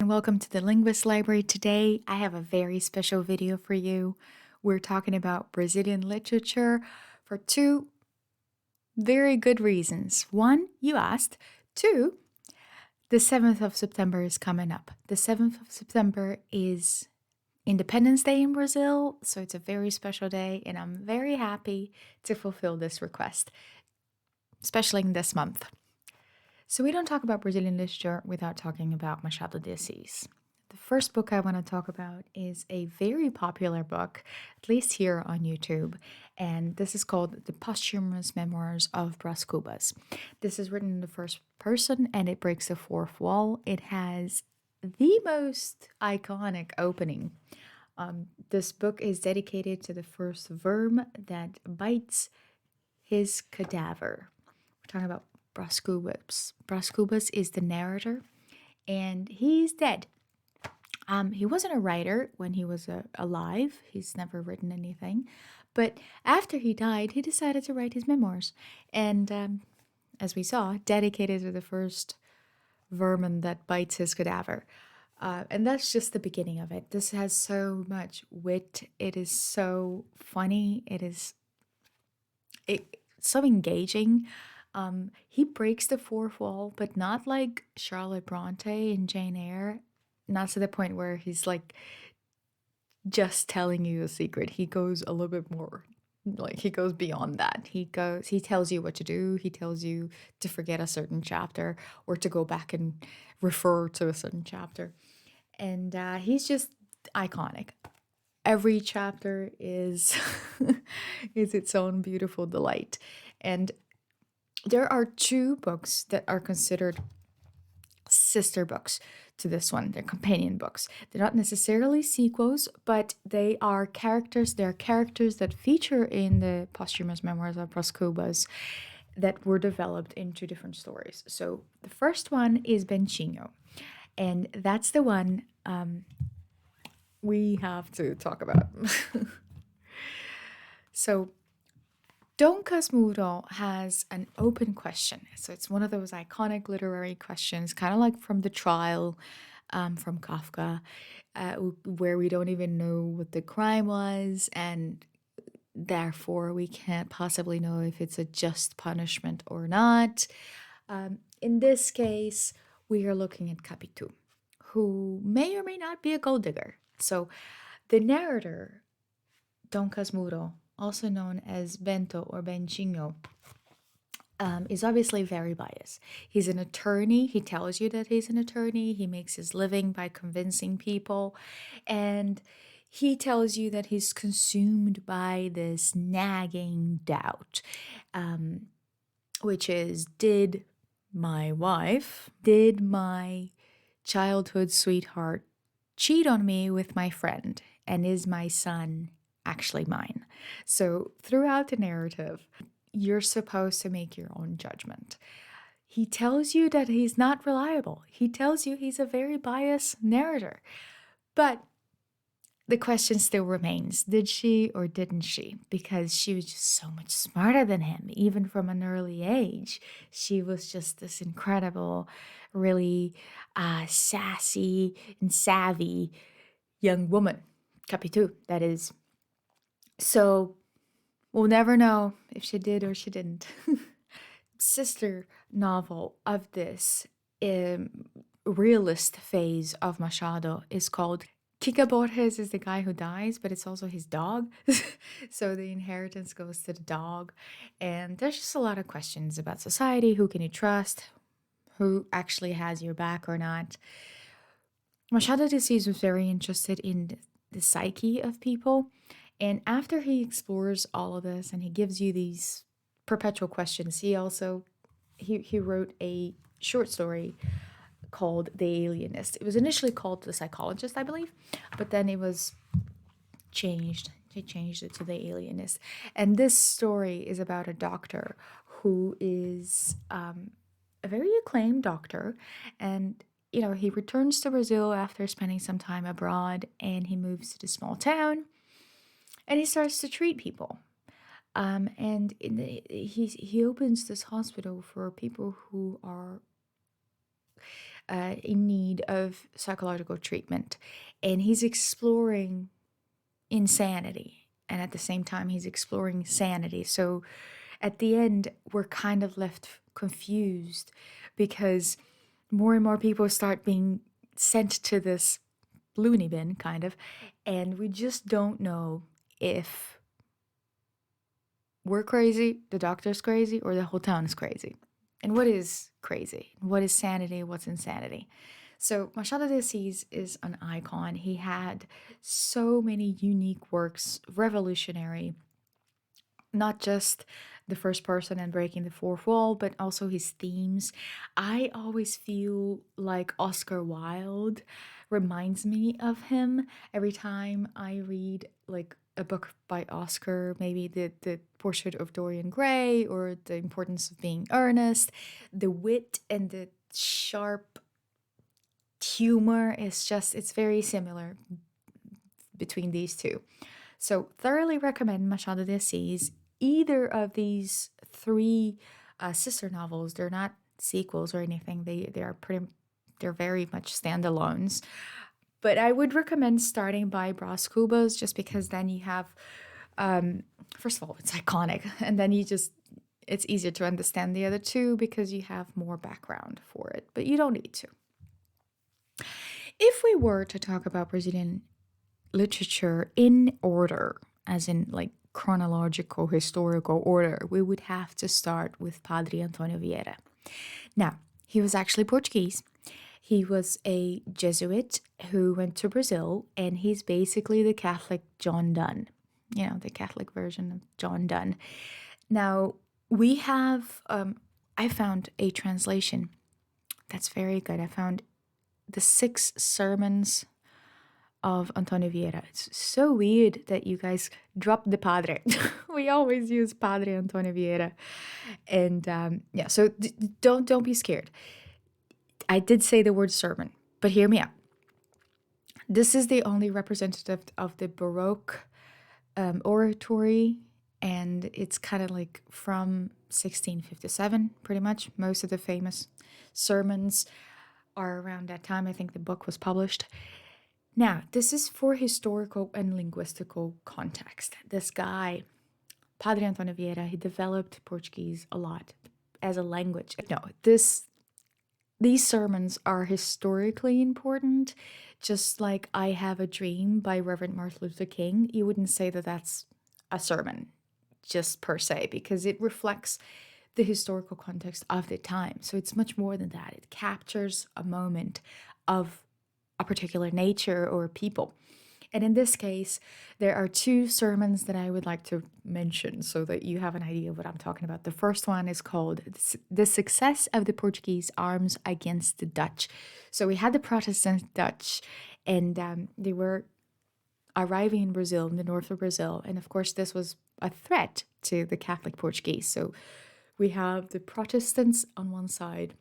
and welcome to the Linguist Library. Today I have a very special video for you. We're talking about Brazilian literature for two very good reasons. One, you asked. Two, the 7th of September is coming up. The 7th of September is Independence Day in Brazil, so it's a very special day, and I'm very happy to fulfill this request, especially in this month. So we don't talk about Brazilian literature without talking about Machado de Assis. The first book I want to talk about is a very popular book, at least here on YouTube, and this is called The Posthumous Memoirs of Brás Cubas. This is written in the first person and it breaks the fourth wall. It has the most iconic opening. This book is dedicated to the first worm that bites his cadaver. We're talking about Brás Cubas. Brás Cubas is the narrator, and he's dead. He wasn't a writer when he was alive. He's never written anything. But after he died, he decided to write his memoirs. And as we saw, dedicated to the first vermin that bites his cadaver. And that's just the beginning of it. This has so much wit. It is so funny. It's so engaging. He breaks the fourth wall, but not like Charlotte Bronte in Jane Eyre. Not to the point where he's like just telling you a secret. He goes a little bit more, like he goes beyond that. He tells you what to do. He tells you to forget a certain chapter or to go back and refer to a certain chapter. And he's just iconic. Every chapter is is its own beautiful delight. And there are two books that are considered sister books to this one. They're companion books. They're not necessarily sequels, but they are characters. They're characters that feature in the posthumous memoirs of Brás Cubas that were developed into different stories. So the first one is Benchinho, and that's the one we have to talk about. So Dom Casmurro has an open question. So it's one of those iconic literary questions, kind of like from The Trial from Kafka, where we don't even know what the crime was, and therefore we can't possibly know if it's a just punishment or not. In this case, we are looking at Capitu, who may or may not be a gold digger. So the narrator, Dom Casmurro, also known as Bento or Benchinho, is obviously very biased. He's an attorney. He tells you that he's an attorney. He makes his living by convincing people. And he tells you that he's consumed by this nagging doubt, which is, did my childhood sweetheart cheat on me with my friend? And is my son actually mine? So throughout the narrative, you're supposed to make your own judgment. He tells you that he's not reliable. He tells you he's a very biased narrator. But the question still remains, did she or didn't she? Because she was just so much smarter than him, even from an early age. She was just this incredible, really sassy and savvy young woman. Capitu, that is. So we'll never know if she did or she didn't. Sister novel of this realist phase of Machado is called Kika Borges is the guy who dies, but it's also his dog. So the inheritance goes to the dog. And there's just a lot of questions about society. Who can you trust? Who actually has your back or not? Machado de Assis was very interested in the psyche of people. And after he explores all of this and he gives you these perpetual questions, he wrote a short story called The Alienist. It was initially called The Psychologist, I believe, but then it was changed. He changed it to The Alienist. And this story is about a doctor who is a very acclaimed doctor, and he returns to Brazil after spending some time abroad, and he moves to the small town, and he starts to treat people. And he opens this hospital for people who are in need of psychological treatment. And he's exploring insanity. And at the same time, he's exploring sanity. So at the end, we're kind of left confused because more and more people start being sent to this loony bin, kind of, and we just don't know if we're crazy, the doctor's crazy, or the whole town is crazy. And what is crazy? What is sanity? What's insanity? So Machado de Assis is an icon. He had so many unique works, revolutionary, not just the first person and breaking the fourth wall, but also his themes. I always feel like Oscar Wilde reminds me of him every time I read like a book by Oscar, maybe the Portrait of Dorian Gray or The Importance of Being Earnest. The wit and the sharp humor is just, it's very similar between these two. So thoroughly recommend Machado de Assis. Either of these three sister novels, they're not sequels or anything. They're very much standalones. But I would recommend starting by Bras Cubas just because then you have, first of all, it's iconic, and then it's easier to understand the other two because you have more background for it. But you don't need to. If we were to talk about Brazilian literature in order, as in like chronological historical order, we would have to start with Padre Antonio Vieira. Now, he was actually Portuguese. He was a Jesuit who went to Brazil, and he's basically the Catholic John Donne, the Catholic version of John Donne. Now, we have, I found a translation that's very good. I found the 6 sermons of Antonio Vieira. It's so weird that you guys dropped the Padre. We always use Padre Antonio Vieira. And so don't be scared. I did say the word sermon, but hear me out. This is the only representative of the Baroque oratory, and it's kind of like from 1657, pretty much. Most of the famous sermons are around that time. I think the book was published. Now, this is for historical and linguistical context. This guy, Padre Antonio Vieira, he developed Portuguese a lot as a language. No, these sermons are historically important, just like I Have a Dream by Reverend Martin Luther King. You wouldn't say that that's a sermon, just per se, because it reflects the historical context of the time. So it's much more than that. It captures a moment of a particular nature or people. And in this case, there are 2 sermons that I would like to mention so that you have an idea of what I'm talking about. The first one is called The Success of the Portuguese Arms Against the Dutch. So we had the Protestant Dutch, and they were arriving in Brazil, in the north of Brazil. And of course, this was a threat to the Catholic Portuguese. So we have the Protestants on one side,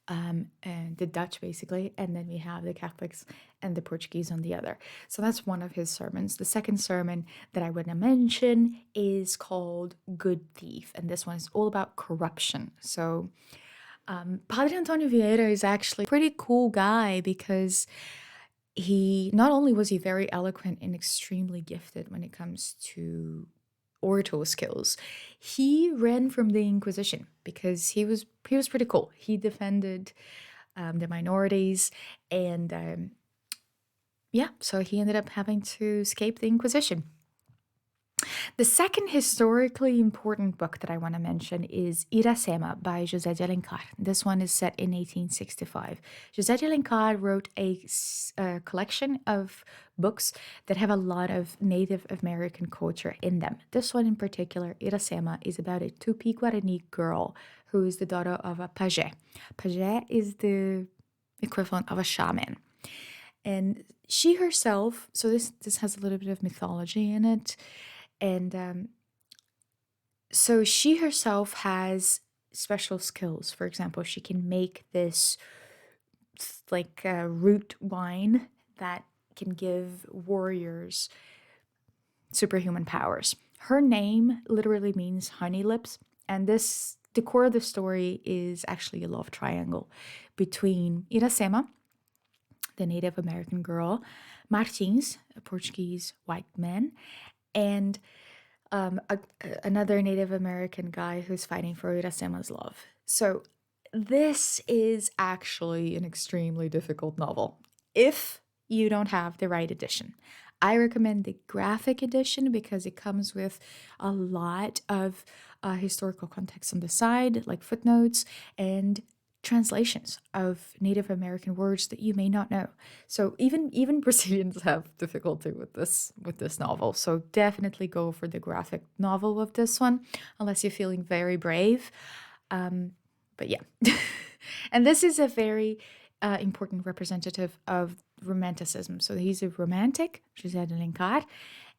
and the Dutch basically, and then we have the Catholics and the Portuguese on the other. So that's one of his sermons. The second sermon that I want to mention is called Good Thief, and this one is all about corruption. So Padre Antonio Vieira is actually a pretty cool guy because he not only was he very eloquent and extremely gifted when it comes to oratory skills, he ran from the Inquisition because he was pretty cool. He defended the minorities, and so he ended up having to escape the Inquisition. The second historically important book that I want to mention is Iracema by José de Alencar. This one is set in 1865. José de Alencar wrote a collection of books that have a lot of Native American culture in them. This one in particular, Iracema, is about a Tupi-Guarani girl who is the daughter of a pajé. Pajé is the equivalent of a shaman. And she herself, so this has a little bit of mythology in it, and so she herself has special skills. For example, she can make this like root wine that can give warriors superhuman powers. Her name literally means honey lips, and this the core of the story is actually a love triangle between Iracema, the Native American girl, Martins, a Portuguese white man, and another Native American guy who's fighting for Iracema's love. So this is actually an extremely difficult novel if you don't have the right edition. I recommend the graphic edition because it comes with a lot of historical context on the side, like footnotes and translations of Native American words that you may not know. So even Brazilians have difficulty with this novel. So definitely go for the graphic novel with this one, unless you're feeling very brave. But yeah, and this is a very important representative of romanticism. So he's a romantic, José de Alencar,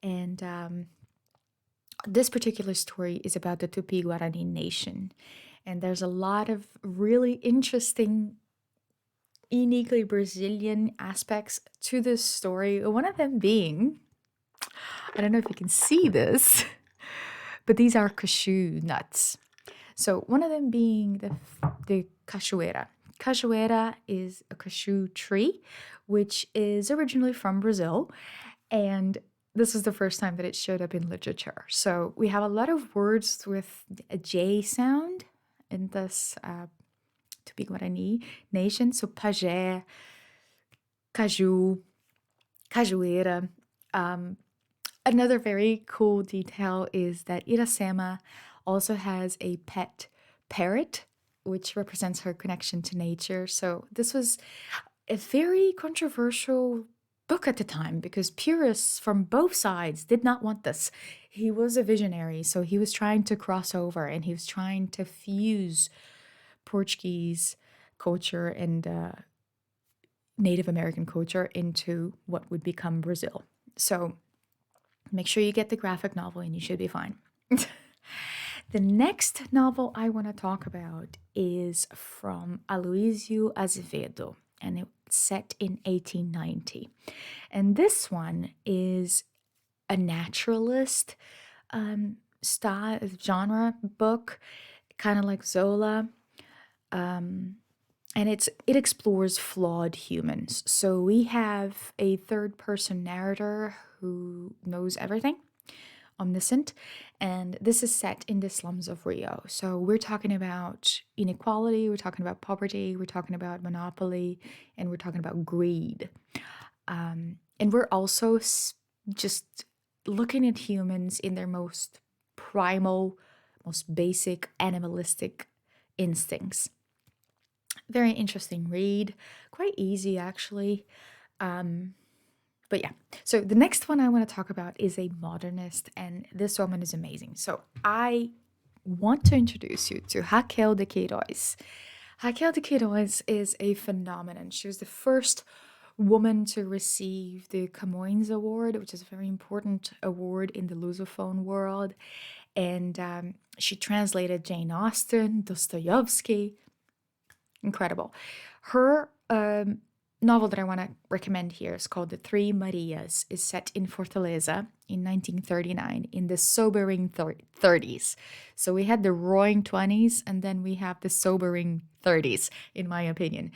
and this particular story is about the Tupi-Guarani nation. And there's a lot of really interesting, uniquely Brazilian aspects to this story. One of them being, I don't know if you can see this, but these are cashew nuts. So one of them being the cachoeira. Cachoeira is a cashew tree, which is originally from Brazil, and this is the first time that it showed up in literature. So we have a lot of words with a J sound in this Tupi-Guarani nation. So pajé, caju, cajueira. Another very cool detail is that Iracema also has a pet parrot, which represents her connection to nature. So this was a very controversial book at the time because purists from both sides did not want this. He was a visionary, so he was trying to cross over and he was trying to fuse Portuguese culture and Native American culture into what would become Brazil. So make sure you get the graphic novel and you should be fine. The next novel I want to talk about is from Aluísio Azevedo, and it's set in 1890. And this one is a naturalist style genre book, kind of like Zola. And it explores flawed humans. So we have a third-person narrator who knows everything, omniscient, and this is set in the slums of Rio. So we're talking about inequality, we're talking about poverty, we're talking about monopoly, and we're talking about greed. And we're also just looking at humans in their most primal, most basic animalistic instincts. Very interesting read, quite easy actually. But yeah, so the next one I want to talk about is a modernist, and this woman is amazing. So I want to introduce you to Raquel de Queiroz. Raquel de Queiroz is a phenomenon. She was the first woman to receive the Camões Award, which is a very important award in the Lusophone world. And she translated Jane Austen, Dostoevsky. Incredible. Her novel that I want to recommend here is called The Three Marias. Is set in Fortaleza in 1939 in the sobering 30s. So we had the roaring 20s and then we have the sobering 30s, in my opinion.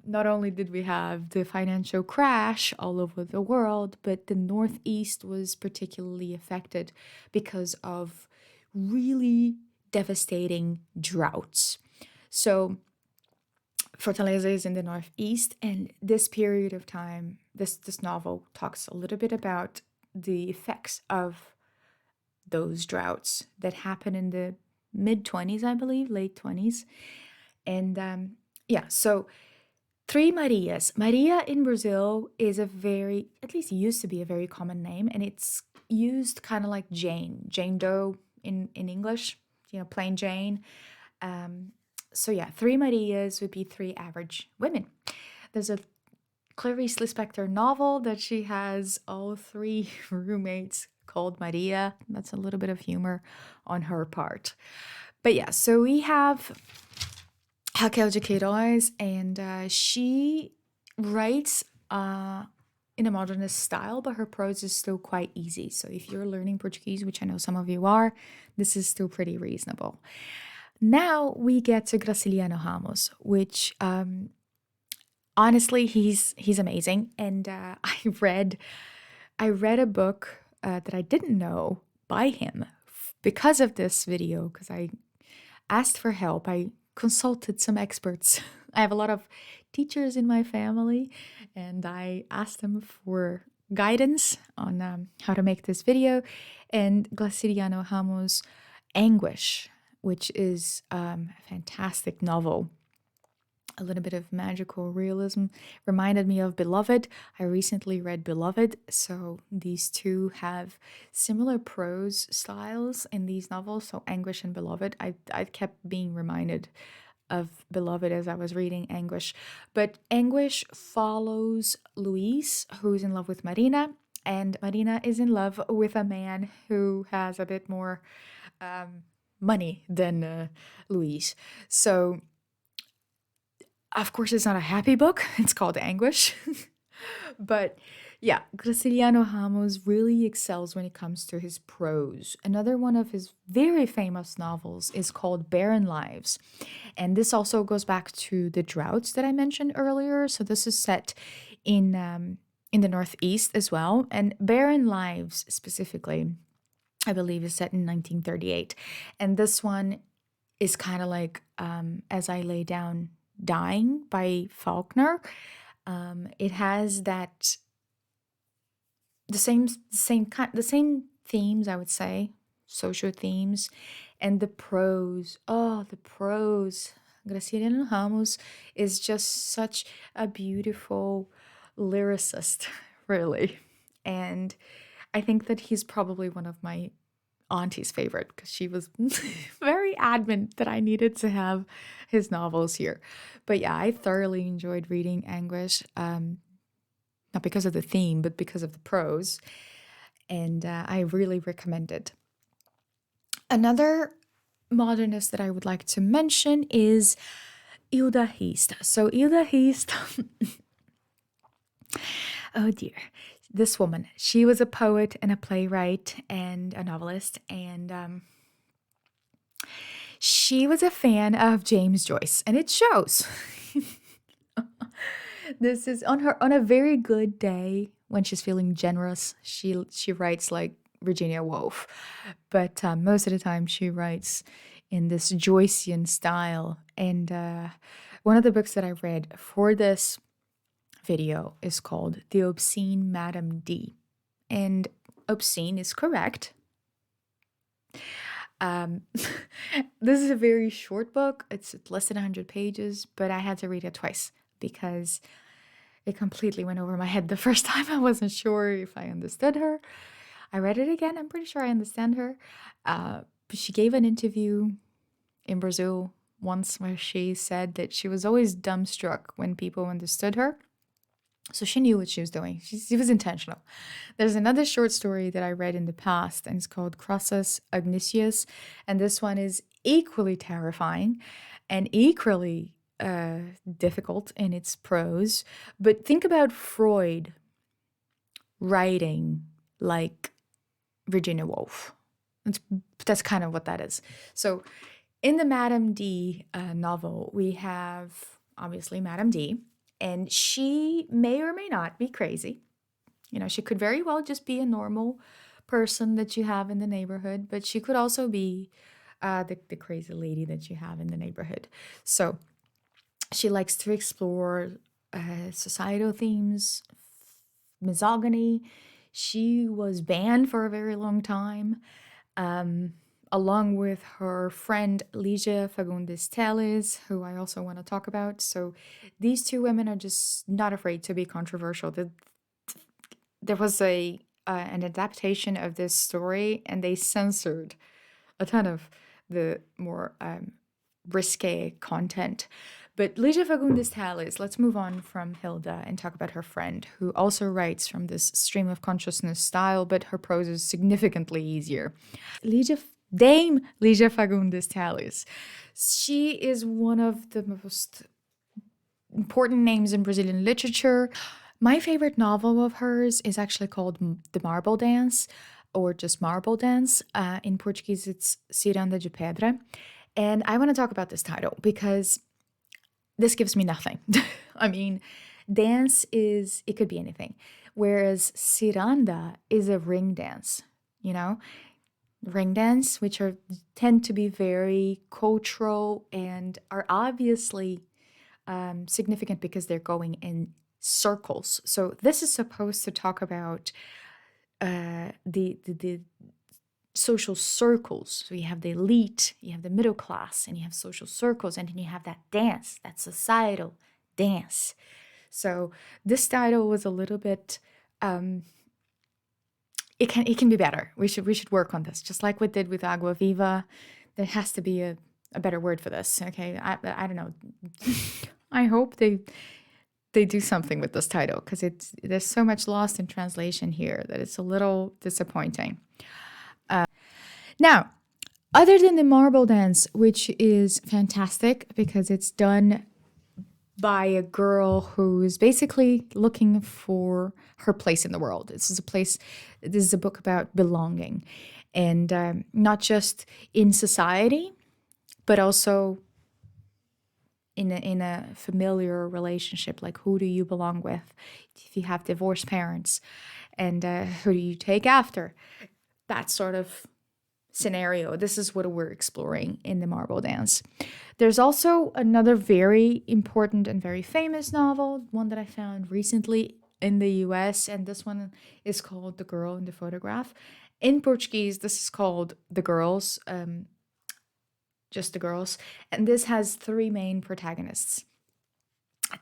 Not only did we have the financial crash all over the world, but the Northeast was particularly affected because of really devastating droughts. So Fortaleza is in the Northeast, and this period of time, this novel talks a little bit about the effects of those droughts that happen in the mid-20s, I believe, late 20s. And yeah, so Three Marias. Maria in Brazil is a very, at least it used to be a very common name, and it's used kind of like Jane Doe in English, plain Jane. So yeah, Three Marias would be three average women. There's a Clarice Lispector novel that she has all three roommates called Maria. That's a little bit of humor on her part. But yeah, so we have Raquel de Queiroz, and she writes in a modernist style, but her prose is still quite easy. So if you're learning Portuguese, which I know some of you are, this is still pretty reasonable. Now we get to Graciliano Ramos, which honestly he's amazing. And I read a book that I didn't know by him because of this video, because I asked for help. I consulted some experts. I have a lot of teachers in my family, and I asked them for guidance on how to make this video. And Graciliano Ramos' Anguish, which is a fantastic novel, a little bit of magical realism, reminded me of Beloved. I recently read Beloved, so these two have similar prose styles in these novels. So Anguish and Beloved, I kept being reminded of Beloved as I was reading Anguish. But Anguish follows Luis, who's in love with Marina, and Marina is in love with a man who has a bit more money than Luis. So of course, it's not a happy book. It's called Anguish. But yeah, Graciliano Ramos really excels when it comes to his prose. Another one of his very famous novels is called Barren Lives. And this also goes back to the droughts that I mentioned earlier. So this is set in the Northeast as well. And Barren Lives specifically, I believe, is set in 1938. And this one is kind of like As I Lay Down Dying by Faulkner. It has that the same themes, I would say, social themes, and the prose. Oh, the prose. Graciliano Ramos is just such a beautiful lyricist, really. And I think that he's probably one of my auntie's favorite because she was very adamant that I needed to have his novels here. But yeah, I thoroughly enjoyed reading Anguish, not because of the theme, but because of the prose. And I really recommend it. Another modernist that I would like to mention is Hilda Hilst. So Hilda Hilst, oh dear, this woman, she was a poet and a playwright and a novelist, and she was a fan of James Joyce, and it shows. This is on a very good day when she's feeling generous. She writes like Virginia Woolf, but most of the time she writes in this Joycean style. And one of the books that I read for this video is called The Obscene Madame D. And obscene is correct. This is a very short book. It's less than 100 pages, but I had to read it twice because it completely went over my head the first time. I wasn't sure if I understood her. I read it again. I'm pretty sure I understand her. But she gave an interview in Brazil once where she said that she was always dumbstruck when people understood her. So she knew what she was doing. She was intentional. There's another short story that I read in the past, and it's called Crassus Agnesius. And this one is equally terrifying and equally difficult in its prose. But think about Freud writing like Virginia Woolf. That's kind of what that is. So in the Madame D novel, we have obviously Madame D, and she may or may not be crazy. You know, she could very well just be a normal person that you have in the neighborhood, but she could also be the crazy lady that you have in the neighborhood. So she likes to explore societal themes, misogyny. She was banned for a very long time, along with her friend Lygia Fagundes Telles, who I also want to talk about. So these two women are just not afraid to be controversial. There was an adaptation of this story, and they censored a ton of the more risque content. But Lygia Fagundes Telles, let's move on from Hilda and talk about her friend, who also writes from this stream of consciousness style, but her prose is significantly easier. Dame Lygia Fagundes Telles. She is one of the most important names in Brazilian literature. My favorite novel of hers is actually called The Marble Dance, or just Marble Dance. In Portuguese, it's Ciranda de Pedra. And I want to talk about this title because this gives me nothing. I mean, dance it could be anything. Whereas ciranda is a ring dance, you know? Ring dance, which tend to be very cultural and are obviously significant because they're going in circles. So this is supposed to talk about the social circles. So you have the elite, you have the middle class, and you have social circles, and then you have that dance, that societal dance. So this title was a little bit. It can be better. We should work on this, just like we did with Agua Viva. There has to be a better word for this. Okay, I don't know. I hope they do something with this title because there's so much lost in translation here that it's a little disappointing. Now, other than the marble dance, which is fantastic because it's done by a girl who's basically looking for her place in the world. This is a book about belonging, and not just in society, but also in a familiar relationship. Like, who do you belong with? If you have divorced parents, and who do you take after? That sort of scenario. This is what we're exploring in the marble dance. There's also another very important and very famous novel, one that I found recently in the US, and this one is called The Girl in the Photograph. In Portuguese, this is called The Girls, just The Girls, and this has 3 main protagonists.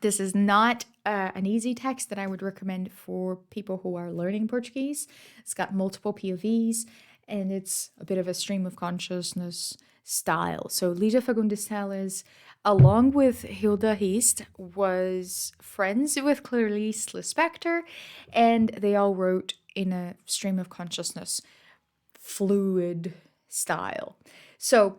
This is not an easy text that I would recommend for people who are learning Portuguese. It's got multiple POVs, and it's a bit of a stream of consciousness style. So Lygia Fagundes Telles, along with Hilda Hilst, was friends with Clarice Lispector, and they all wrote in a stream of consciousness fluid style. So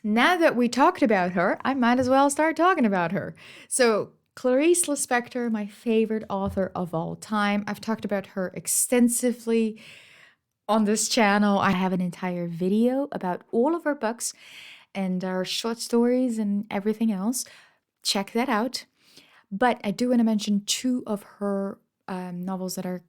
now that we talked about her, I might as well start talking about her. So Clarice Lispector, my favorite author of all time. I've talked about her extensively on this channel. I have an entire video about all of her books and our short stories and everything else. Check that out. But I do want to mention 2 of her novels that are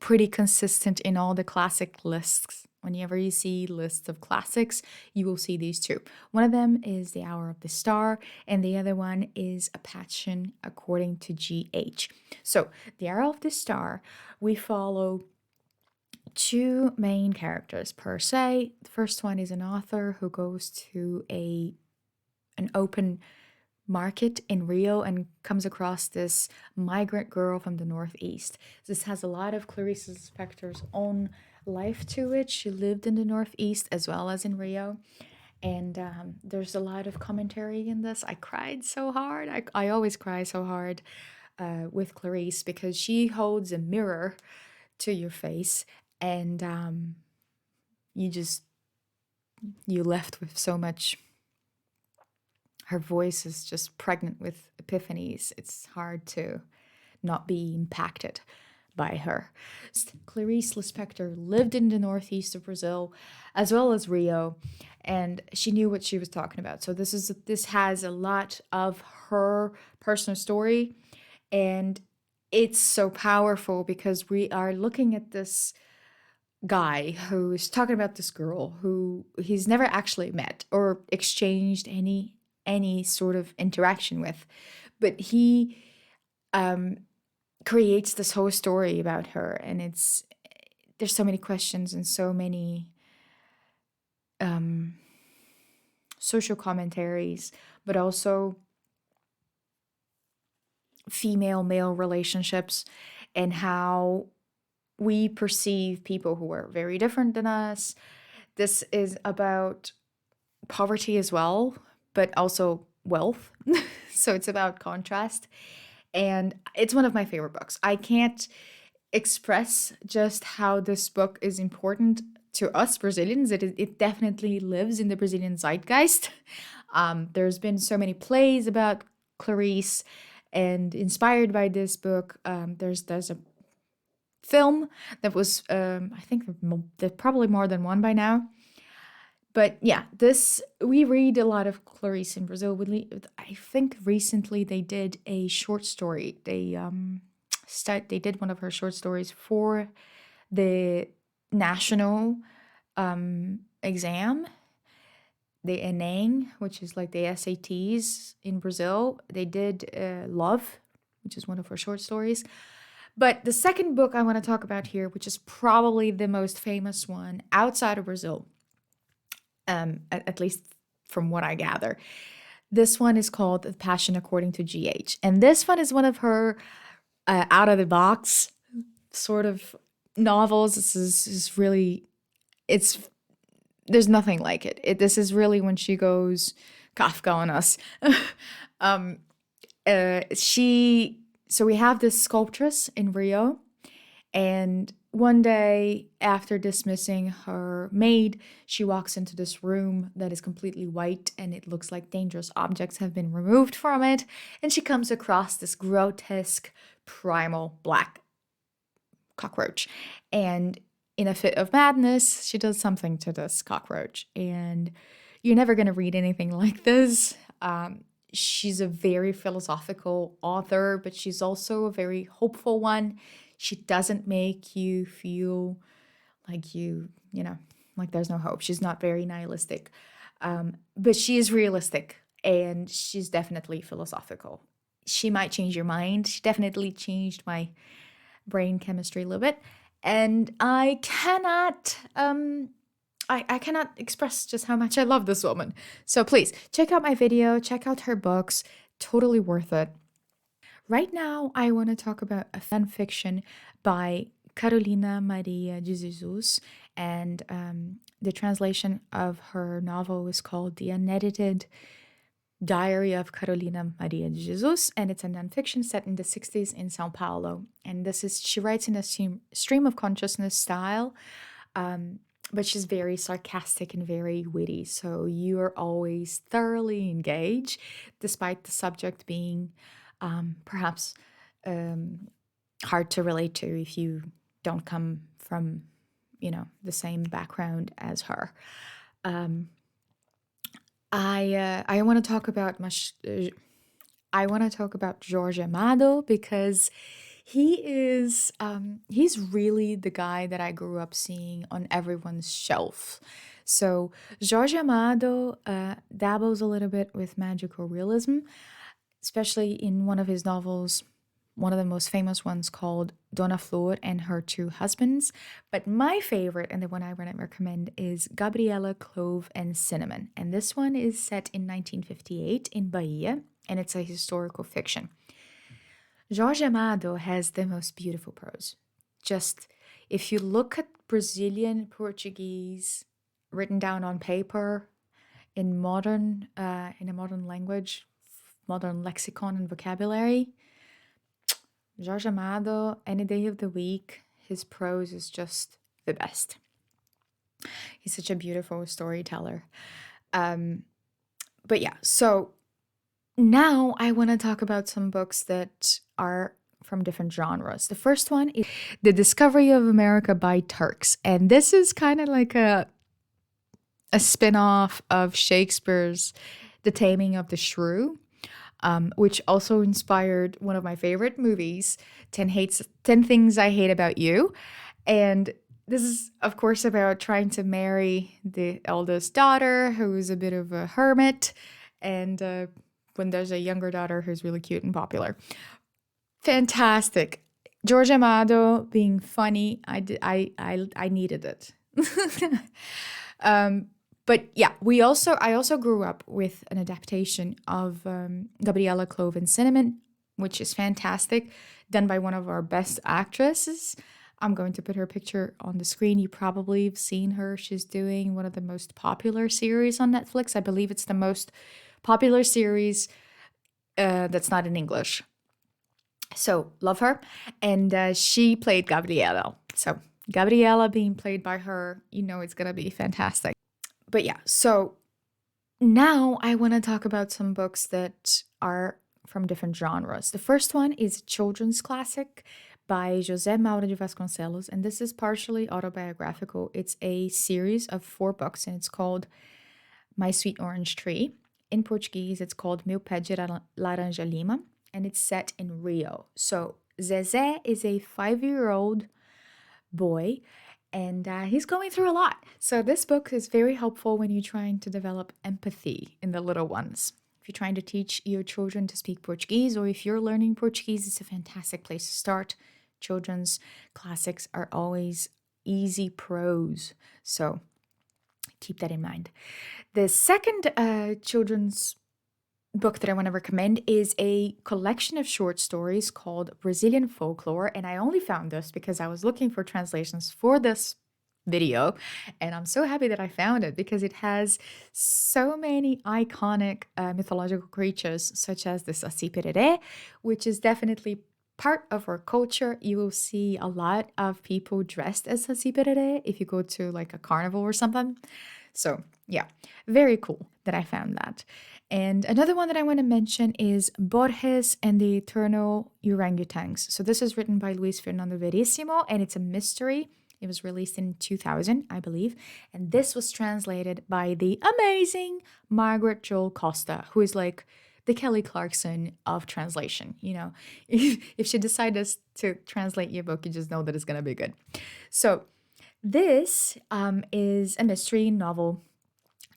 pretty consistent in all the classic lists. Whenever you see lists of classics, you will see these 2. One of them is The Hour of the Star, and the other one is A Passion According to G.H. So, The Hour of the Star, we follow 2 main characters per se. The first one is an author who goes to an open market in Rio and comes across this migrant girl from the Northeast. This has a lot of Clarice Lispector's own life to it. She lived in the Northeast as well as in Rio. And there's a lot of commentary in this. I cried so hard. I always cry so hard with Clarice because she holds a mirror to your face, and you left with so much. Her voice is just pregnant with epiphanies. It's hard to not be impacted by her. Clarice Lispector lived in the northeast of Brazil as well as Rio, and she knew what she was talking about. So this has a lot of her personal story, and it's so powerful because we are looking at this guy who's talking about this girl who he's never actually met or exchanged any sort of interaction with, but he creates this whole story about her, and there's so many questions and so many social commentaries, but also female-male relationships and how we perceive people who are very different than us. This is about poverty as well, but also wealth. So it's about contrast. And it's one of my favorite books. I can't express just how this book is important to us Brazilians. It definitely lives in the Brazilian zeitgeist. There's been so many plays about Clarice, and inspired by this book, there's a film that was, I think there's probably more than one by now. But yeah, this we read a lot of Clarice in Brazil. I think recently they did a short story. They did one of her short stories for the national exam, the Enem, which is like the SATs in Brazil. They did Love, which is one of her short stories. But the second book I want to talk about here, which is probably the most famous one outside of Brazil, at least from what I gather, this one is called The Passion According to GH. And this one is one of her out of the box sort of novels. This is really, there's nothing like it. This is really when she goes Kafka on us. So we have this sculptress in Rio, and one day after dismissing her maid, she walks into this room that is completely white and it looks like dangerous objects have been removed from it. And she comes across this grotesque, primal black cockroach. And in a fit of madness, she does something to this cockroach. And you're never going to read anything like this. She's a very philosophical author, but she's also a very hopeful one. She doesn't make you feel like like there's no hope. She's not very nihilistic. But she is realistic, and she's definitely philosophical. She might change your mind. She definitely changed my brain chemistry a little bit. And I cannot express just how much I love this woman. So please check out my video, check out her books, totally worth it. Right now, I want to talk about a fan fiction by Carolina Maria de Jesus, and the translation of her novel is called The Unedited Diary of Carolina Maria de Jesus, and it's a nonfiction set in the 60s in Sao Paulo. And she writes in a stream of consciousness style, but she's very sarcastic and very witty, so you're always thoroughly engaged, despite the subject being perhaps hard to relate to if you don't come from, the same background as her. I want to talk about Jorge Amado because he's really the guy that I grew up seeing on everyone's shelf. So Jorge Amado dabbles a little bit with magical realism, especially in one of his novels, one of the most famous ones called Dona Flor and Her Two Husbands. But my favorite, and the one I want to recommend, is Gabriela, Clove, and Cinnamon. And this one is set in 1958 in Bahia, and it's a historical fiction. Jorge Amado has the most beautiful prose. Just, if you look at Brazilian Portuguese written down on paper in a modern language, modern lexicon and vocabulary, Jorge Amado, any day of the week, his prose is just the best. He's such a beautiful storyteller. But yeah, so now I want to talk about some books that are from different genres. The first one is The Discovery of America by Turks. And this is kind of like a spin-off of Shakespeare's The Taming of the Shrew, which also inspired one of my favorite movies, 10 Things I Hate About You. And this is, of course, about trying to marry the eldest daughter, who's a bit of a hermit, and when there's a younger daughter who's really cute and popular. Fantastic. Jorge Amado being funny, I needed it. But yeah, I also grew up with an adaptation of Gabriela, Clove, and Cinnamon, which is fantastic, done by one of our best actresses. I'm going to put her picture on the screen. You probably have seen her. She's doing one of the most popular series on Netflix. I believe it's the most popular series that's not in English. So, love her. And she played Gabriela. So, Gabriela being played by her, it's going to be fantastic. But yeah, so now I want to talk about some books that are from different genres. The first one is a children's classic by José Mauro de Vasconcelos, and this is partially autobiographical. It's a series of 4 books, and it's called My Sweet Orange Tree. In Portuguese, it's called Meu Pé de Laranja Lima, and it's set in Rio. So Zezé is a 5-year-old boy, and he's going through a lot. So this book is very helpful when you're trying to develop empathy in the little ones. If you're trying to teach your children to speak Portuguese, or if you're learning Portuguese, it's a fantastic place to start. Children's classics are always easy prose, so keep that in mind. The second children's book that I want to recommend is a collection of short stories called Brazilian Folklore, and I only found this because I was looking for translations for this video, and I'm so happy that I found it because it has so many iconic mythological creatures, such as the Saci Pererê, which is definitely part of our culture. You will see a lot of people dressed as Saci Pererê if you go to like a carnival or something. So yeah, very cool that I found that. And another one that I want to mention is Borges and the Eternal Orangutans. So this is written by Luis Fernando Verissímo, and it's a mystery. It was released in 2000, I believe. And this was translated by the amazing Margaret Joel Costa, who is like the Kelly Clarkson of translation. You know, if she decides to translate your book, you just know that it's going to be good. So this is a mystery novel,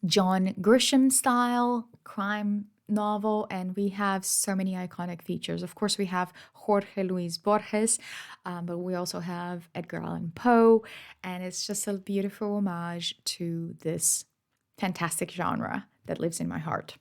John Grisham style crime novel, and we have so many iconic features. Of course, we have Jorge Luis Borges, but we also have Edgar Allan Poe, and it's just a beautiful homage to this fantastic genre that lives in my heart.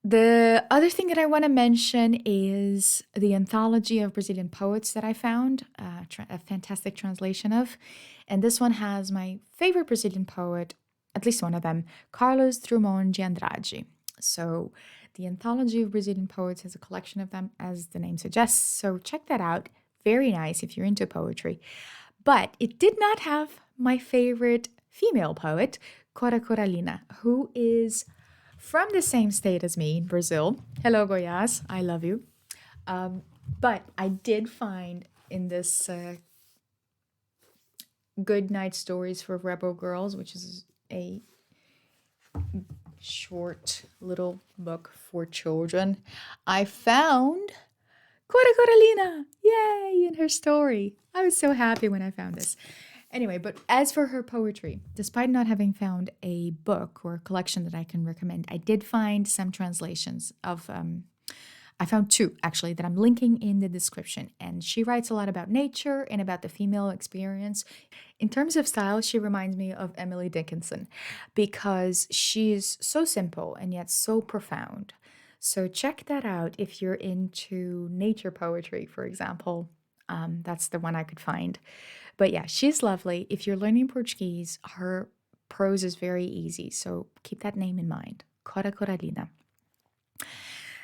The other thing that I want to mention is the anthology of Brazilian poets that I found, a fantastic translation of. And this one has my favorite Brazilian poet, at least one of them, Carlos Drummond de Andrade. So the anthology of Brazilian poets has a collection of them, as the name suggests. So check that out. Very nice if you're into poetry. But it did not have my favorite female poet, Cora Coralina, who is from the same state as me in Brazil. Hello, Goiás. I love you. But I did find in this Good Night Stories for Rebel Girls, which is a short little book for children, I found Cora Coralina. Yay! In her story. I was so happy when I found this. Anyway, but as for her poetry, despite not having found a book or a collection that I can recommend, I did find some translations of, I found 2 actually that I'm linking in the description. And she writes a lot about nature and about the female experience. In terms of style, she reminds me of Emily Dickinson because she's so simple and yet so profound. So check that out if you're into nature poetry, for example. That's the one I could find. But yeah, she's lovely. If you're learning Portuguese, her prose is very easy. So keep that name in mind, Cora Coralina.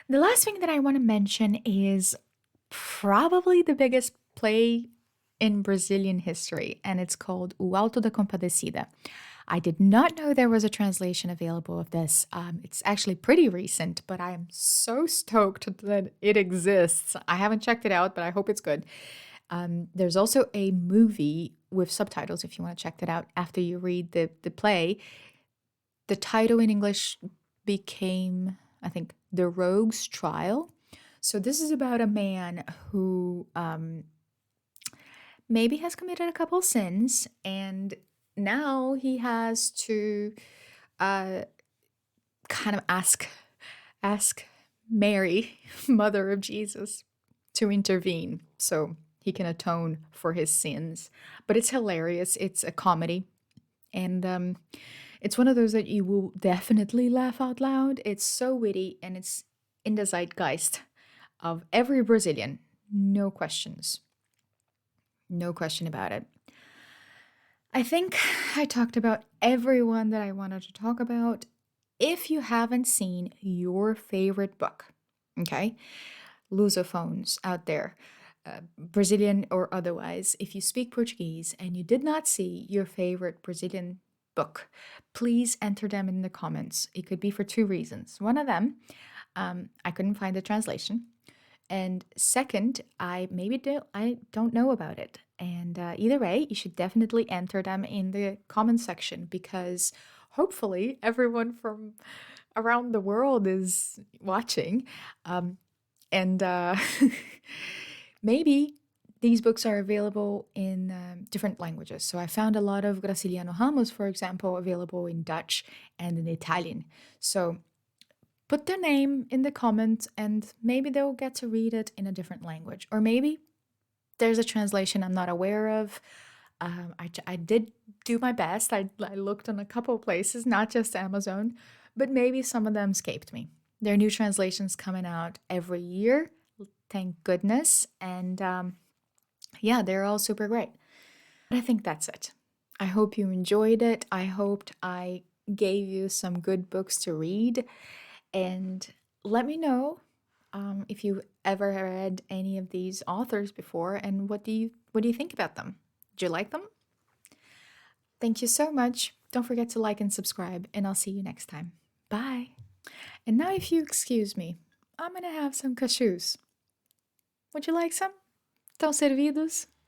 The last thing that I want to mention is probably the biggest play in Brazilian history, and it's called O Alto da Compadecida. I did not know there was a translation available of this. It's actually pretty recent, but I am so stoked that it exists. I haven't checked it out, but I hope it's good. There's also a movie with subtitles if you want to check that out after you read the play. The title in English became, I think, The Rogue's Trial. So this is about a man who maybe has committed a couple sins, and now he has to kind of ask Mary, mother of Jesus, to intervene so he can atone for his sins. But it's hilarious. It's a comedy, and it's one of those that you will definitely laugh out loud. It's so witty, and it's in the zeitgeist of every Brazilian. No questions. No question about it. I think I talked about everyone that I wanted to talk about. If you haven't seen your favorite book, okay, Lusophones out there, Brazilian or otherwise, if you speak Portuguese and you did not see your favorite Brazilian book, please enter them in the comments. It could be for 2 reasons. One of them, I couldn't find the translation. And second, I don't know about it. And either way, you should definitely enter them in the comment section because hopefully everyone from around the world is watching. And maybe these books are available in different languages. So I found a lot of Graciliano Ramos, for example, available in Dutch and in Italian. So put their name in the comments and maybe they'll get to read it in a different language. Or maybe there's a translation I'm not aware of. I did do my best. I looked on a couple places, not just Amazon, but maybe some of them escaped me. There are new translations coming out every year, thank goodness. And yeah, they're all super great. But I think that's it. I hope you enjoyed it. I hoped I gave you some good books to read. And let me know if you ever read any of these authors before and what do you think about them? Do you like them? Thank you so much. Don't forget to like and subscribe, and I'll see you next time. Bye. And now, if you excuse me, I'm gonna have some cashews. Would you like some? Estão servidos?